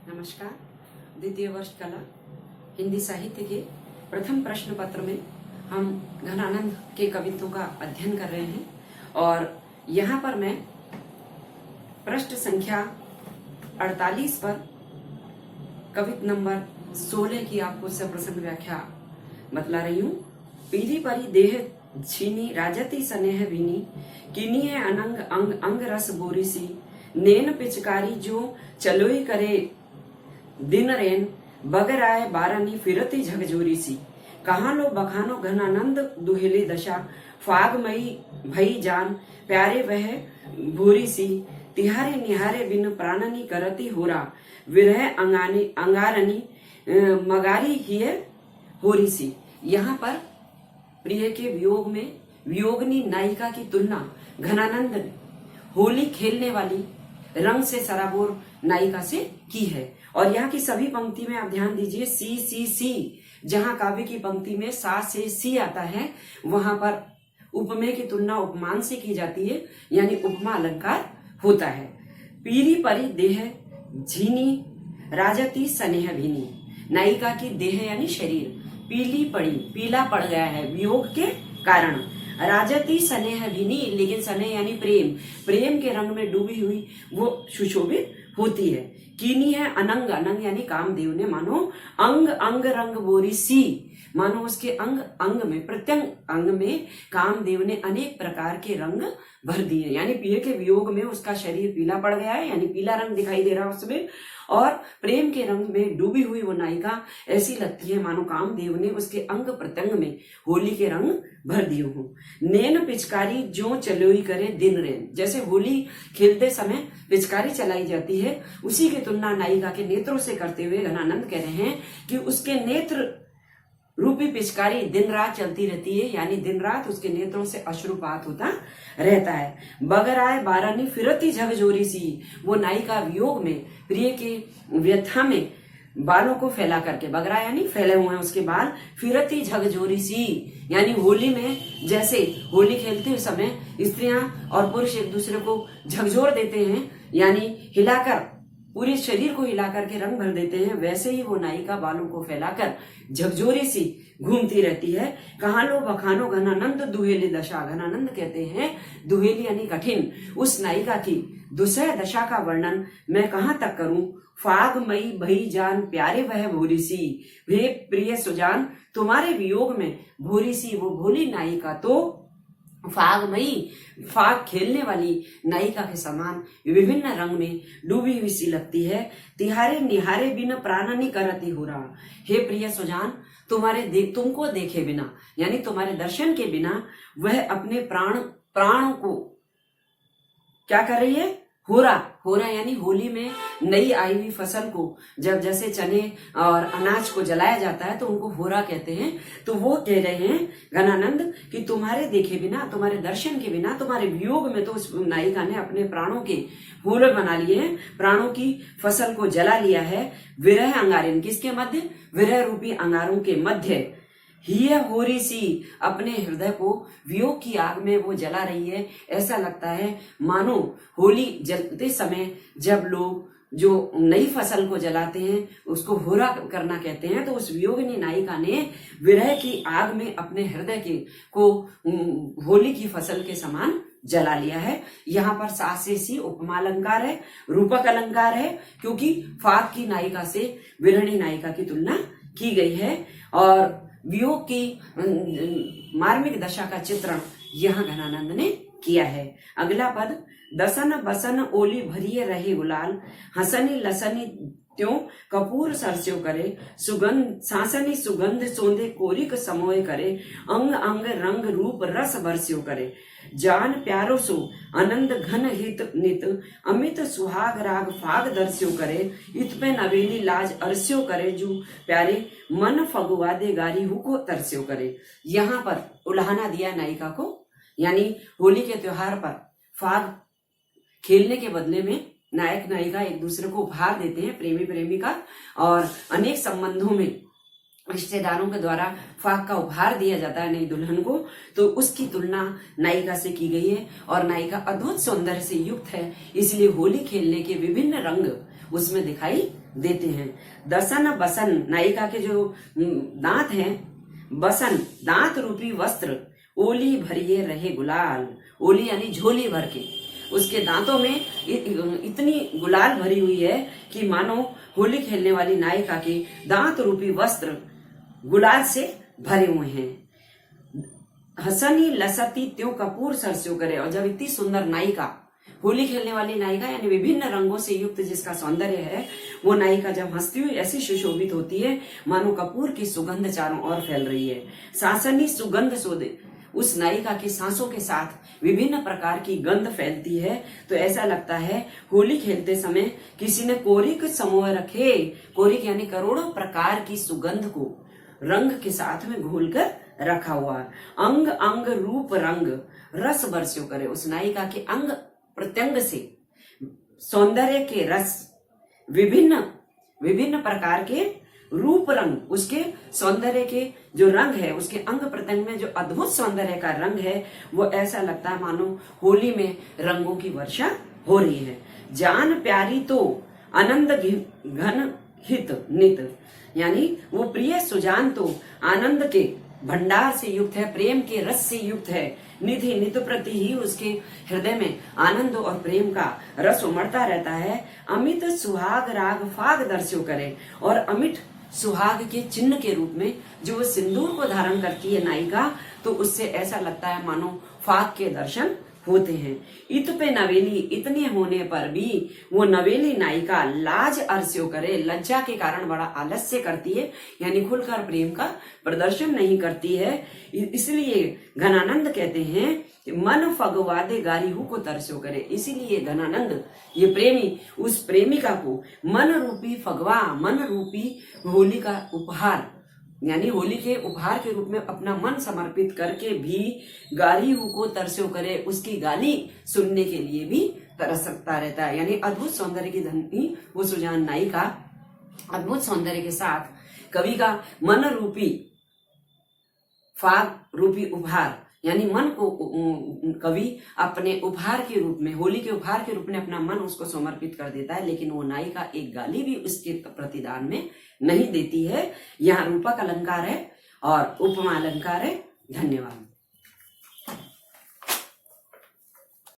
नमस्कार। द्वितीय वर्ष कला हिंदी साहित्य के प्रथम प्रश्न पत्र में हम घनानंद के कवित्वों का अध्ययन कर रहे हैं और यहाँ पर मैं पृष्ठ संख्या 48 पर कवित्व नंबर 16 की आपको सप्रसंग व्याख्या बतला रही हूँ। पीली परी देह छीनी राजती स्नेह भीनी किनिये अनंग अंग अंग रस बोरी सी नैन पिचकारी जो चलोई करे दिन रेन बगर आए बारानी फिरती झकझोरी सी कहाँ लो बखानो घनानंद दुहेली दशा फागमयी भई जान प्यारे वह भूरी सी तिहारे निहारे बिन प्राणनी करती होरा विरह अंगारनी मगारी हिय होरी सी। यहाँ पर प्रिय के वियोग में वियोगनी नायिका की तुलना घनानंद ने होली खेलने वाली रंग से सराबोर नायिका से की है। और यहाँ की सभी पंक्ति में आप ध्यान दीजिए सी सी सी, जहाँ काव्य की पंक्ति में सा से सी आता है वहां पर उपमेय की तुलना उपमान से की जाती है, यानी उपमा अलंकार होता है। पीली परी देह झीनी राजती स्नेह भीनी, नायिका की देह यानी शरीर पीली पड़ी, पीला पड़ गया है वियोग के कारण। राजती स्नेह भीनी, लेकिन स्नेह यानी प्रेम, प्रेम के रंग में डूबी हुई वो सुशोभित होती है। कीनी है अनंग, अनंग यानी कामदेव ने मानो अंग अंग रंग बोरी सी, मानो उसके अंग अंग में प्रत्यंग अंग में कामदेव ने अनेक प्रकार के रंग भर दिए, यानी प्रिय के वियोग में उसका शरीर पीला पड़ गया है, यानी पीला रंग दिखाई दे रहा है उसमें। और प्रेम के रंग में डूबी हुई वो नायिका ऐसी लगती है मानो कामदेव ने उसके अंग प्रत्यंग में होली के रंग भर दिए हों। नैन पिचकारी जो चलोई करे दिन रेन, जैसे होली खेलते समय पिचकारी चलाई जाती है उसी की तुलना नायिका के नेत्रों से करते हुए घनानंद कह रहे हैं कि उसके नेत्र रूपी पिचकारी दिन रात चलती रहती है, यानी दिन रात उसके नेत्रों से अश्रुपात होता रहता है। बगर आए बारानी फिरती झकझोरी सी, वो नायिका वियोग में प्रिय के व्यथा में बालों को फैला करके, बगरा यानी फैले हुए हैं उसके बाल, फिरती झकझोरी सी यानी होली में जैसे होली खेलते समय स्त्रियां और पुरुष एक दूसरे को झकझोर देते हैं, यानी हिलाकर पूरे शरीर को हिलाकर के रंग भर देते हैं, वैसे ही वो नायिका बालों को फैलाकर झकझोरी सी घूमती रहती है। कहाँ लो बखानो घनानंद दुहेली दशा, घनानंद कहते हैं दुहेली यानी कठिन, उस नायिका की दुसह दशा का वर्णन मैं कहाँ तक करूं। फागमयी भई जान प्यारे वह भूरी सी, वे प्रिय सुजान तुम्हारे वियोग में भूरी सी, वो भोली नायिका तो फागमयी, फाग खेलने वाली नायिका के समान विभिन्न रंग में डूबी हुई सी लगती है। तिहारे निहारे बिना प्राणनी करती हो रहा, हे प्रिय सुजान तुमको देखे बिना, यानी तुम्हारे दर्शन के बिना वह अपने प्राणों को क्या कर रही है, होरा यानी होली में नई आई हुई फसल को जब जैसे चने और अनाज को जलाया जाता है तो उनको होरा कहते हैं। तो वो कह रहे हैं घनानंद कि तुम्हारे देखे बिना, तुम्हारे दर्शन के बिना, तुम्हारे वियोग में तो उस नायिका ने अपने प्राणों के होरे बना लिए हैं, प्राणों की फसल को जला लिया है। विरह अंगारिन, किसके मध्य, विरह रूपी अंगारों के मध्य। हिय होरी सी, अपने हृदय को वियोग की आग में वो जला रही है। ऐसा लगता है मानो होली जलते समय जब लोग जो नई फसल को जलाते हैं उसको होरा करना कहते हैं, तो उस वियोगिनी नायिका ने विरह की आग में अपने हृदय के को होली की फसल के समान जला लिया है। यहाँ पर सा से सी उपमा अलंकार है, रूपक अलंकार है, क्योंकि फाग की नायिका से विरहणी नायिका की तुलना की गई है और वियोग की मार्मिक दशा का चित्रण यहाँ घनानंद ने किया है। अगला पद, दसन बसन ओली भरिए रहे गुलाल, हसनी लसनी त्यों कपूर सरस्यो करे, सुगंध सांसनी सुगंध सोंदे कोरिक समोय करे, अंग अंग रंग रूप रस बरस्यो करे, जान प्यारो सो आनंद घन हित नित, अमित सुहाग राग फाग दर्स्यो करे, इत पे नवेली लाज अरस्यो करे, जो प्यारे मन फगुआ दे गारी हुको तरस्यो करे। यहाँ पर उल्हाना दिया नायिका को, यानी होली के त्योहार पर फाग खेलने के बदले में नायक नायिका एक दूसरे को उपहार देते हैं, प्रेमी प्रेमिका, और अनेक संबंधों में रिश्तेदारों के द्वारा फाग का उपहार दिया जाता है नई दुल्हन को, तो उसकी तुलना नायिका से की गई है। और नायिका अद्भुत सौंदर्य से युक्त है, इसलिए होली खेलने के विभिन्न रंग उसमें दिखाई देते हैं। दसन बसन, नायिका के जो दांत हैं, बसन दांत रूपी वस्त्र, ओली भरिए रहे गुलाल, ओली यानी झोली भर के, उसके दांतों में इतनी गुलाल भरी हुई है कि मानो होली खेलने वाली नायिका के दांत रूपी वस्त्र गुलाल से भरे हुए हैं। हसनी लसती त्यों कपूर सरस्यों करे, और जब इतनी सुंदर नायिका, होली खेलने वाली नायिका यानी विभिन्न रंगों से युक्त जिसका सौंदर्य है, वो नायिका जब हंसती हुई ऐसी सुशोभित होती है मानो कपूर की सुगंध चारों ओर फैल रही है। सासनी सुगंध सोदे, उस नायिका की सांसों के साथ विभिन्न प्रकार की गंध फैलती है, तो ऐसा लगता है होली खेलते समय किसी ने कोरिक समूह रखे, कोरिक यानी करोड़ों प्रकार की सुगंध को रंग के साथ में घोलकर रखा हुआ। अंग अंग रूप रंग रस बरस्यो करे, उस नायिका के अंग प्रत्यंग से सौंदर्य के रस, विभिन्न विभिन्न प्रकार के रूप रंग, उसके सौंदर्य के जो रंग है, उसके अंग प्रत्यंग में जो अद्भुत सौंदर्य का रंग है, वो ऐसा लगता है मानो होली में रंगों की वर्षा हो रही है। जान प्यारी तो आनंद घन हित नित, यानी वो प्रिय सुजान तो आनंद के भंडार से युक्त है, प्रेम के रस से युक्त है। निधि नित प्रति ही उसके हृदय में आनंद और प्रेम का रस उमड़ता रहता है। अमित सुहाग राग फाग दर्श्यो करे, और अमिट सुहाग के चिन्ह के रूप में जो सिंदूर को धारण करती है नायिका, तो उससे ऐसा लगता है मानो फाग के दर्शन होते हैं। इत पे नवेली, इतने होने पर भी वो नवेली नायिका लाज अर्स्यो करे, लज्जा के कारण बड़ा आलस्य करती है, यानी खुलकर प्रेम का प्रदर्शन नहीं करती है। इसलिए घनानंद कहते हैं मन फगवादे गारिहू को तरस्यो करे, इसीलिए घनानंद ये प्रेमी उस प्रेमिका को मन रूपी फगवा, मन रूपी होली का उपहार, यानी होली के उपहार के रूप में अपना मन समर्पित करके भी गारिहू को तरस्यो करे, उसकी गाली सुनने के लिए भी तरस सकता रहता है। यानी अद्भुत सौंदर्य की धनी वो सुजान नायिका अद्भुत सौंदर्य के साथ कवि का मन रूपी फाग रूपी उपहार, यानी मन को कवि अपने उपहार के रूप में, होली के उपहार के रूप में अपना मन उसको समर्पित कर देता है, लेकिन वो नायिका एक गाली भी उसके प्रतिदान में नहीं देती है। यहाँ रूपक अलंकार है और उपमा अलंकार है। धन्यवाद।